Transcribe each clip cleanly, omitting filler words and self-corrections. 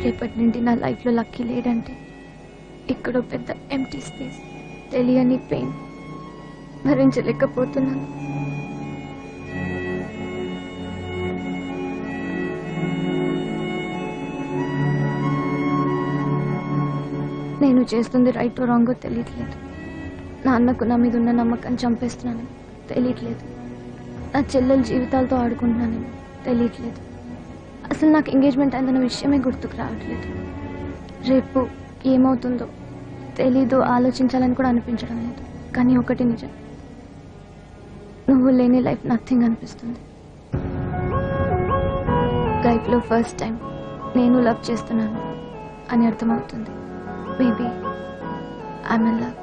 రేపటి నుండి నా లైఫ్లో లక్కీ లేడంటే ఇక్కడో పెద్ద ఎంటీ స్పేస్, తెలియని పెయిన్ భరించలేకపోతున్నాను. నేను చేస్తుంది రైటో రాంగో తెలియట్లేదు. నాన్నకు నా మీద ఉన్న నమ్మకాన్ని చంపేస్తున్నానని తెలియట్లేదు. నా చెల్లెల జీవితాలతో ఆడుకుంటున్నానని తెలియట్లేదు. అసలు నాకు ఎంగేజ్మెంట్ అయిందన్న విషయమే గుర్తుకు రావట్లేదు. రేపు ఏమవుతుందో తెలీదు, ఆలోచించాలని కూడా అనిపించడం లేదు. కానీ ఒకటి నిజం, నువ్వు లేని లైఫ్ నథింగ్ అనిపిస్తుంది. లైఫ్లో ఫస్ట్ టైం నేను లవ్ చేస్తున్నాను అని అర్థమవుతుంది. Maybe I'm in love.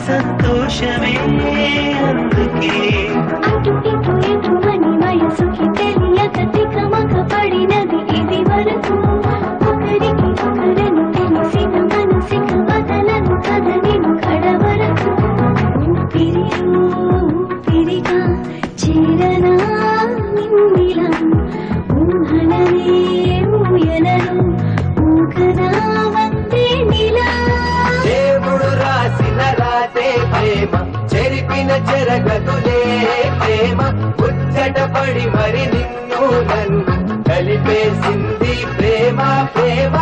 సంతోషమే అందుకే అటు ఇటు ఎటువని వయసుకి తెలియక తికమక పడినది ఇది వరకు. ఒకరికి ఒకరని తెలిసిన మనసిక వదలను కథ నిన్ను కడవరకు. ఊపిరిగా చేరనా నిన్నిలా, ఊహలనే ఊయలను ఊకనా వందే నిలా. దేవుడు రాసిన రాతే ప్రేమ, చెరిపిన చెరగదులే ప్రేమ. ముచ్చట పడి మరి నిన్ను నన్ను కలిపేసింది ప్రేమ ప్రేమ.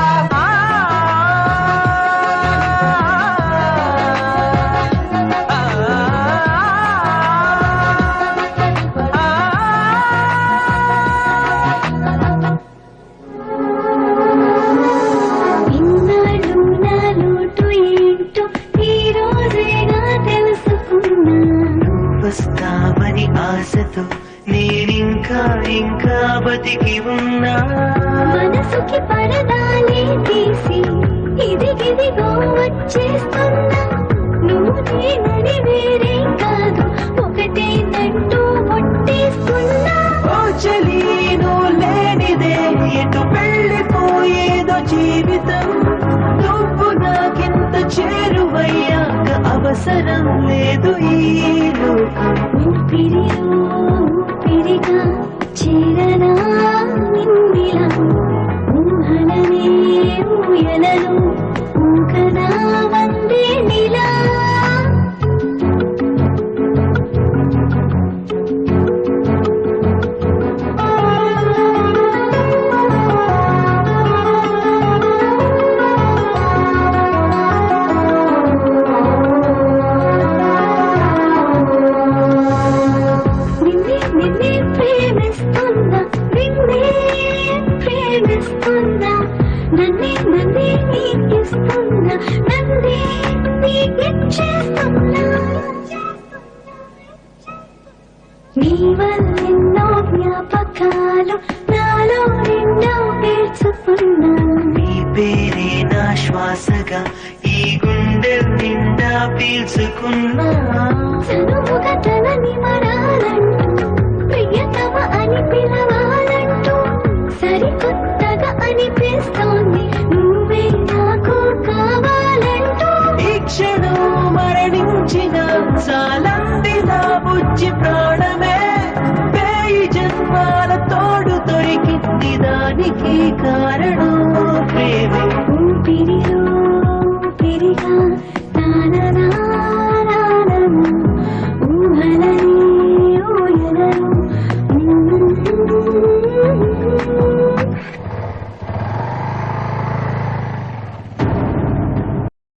వస్తామని ఆశతో నేనింకా ఇంకా బతికి ఉన్నా. మనసుకి పరదాలే తీసి ఇదిగిదిగో వచ్చేస్తున్నా. నువ్వు నేనని వేరే కాదు, ఒకటేనంటూ ఒట్టేస్తున్నా. ఓ చలి నువ్వు లేనిదే ఎటు వెళ్ళిపోయేదో జీవితం. నువ్వు నాకింత చేరువయ్యాక అవసరం లేదు ఈ లోకం. ఊపిరిగా చేరనా నిన్నిలా, ఊహలనే ఊయలను ఊకనా వందే నిలా. నీ వల్లెన్నో జ్ఞాపకాలు నాలో నిండా పేర్చుకున్నా. నీ పేరే నా శ్వాసగా ఈ గుండె నిండా పీల్చుకున్నా. చనువుగా తనని మరాలంటూ, ప్రియతమ అని పిలవాలంటూ సరికొత్తగా అనిపిస్తోంది. నువ్వే నాకు కావాలంటూ. ఈ క్షణం మరణించిన చాలందిలా బుజ్జి ప్రాణమే. వేయి జన్మాల తోడు దొరికింది, దానికి కారణం ప్రేమే. ఊపిరిగా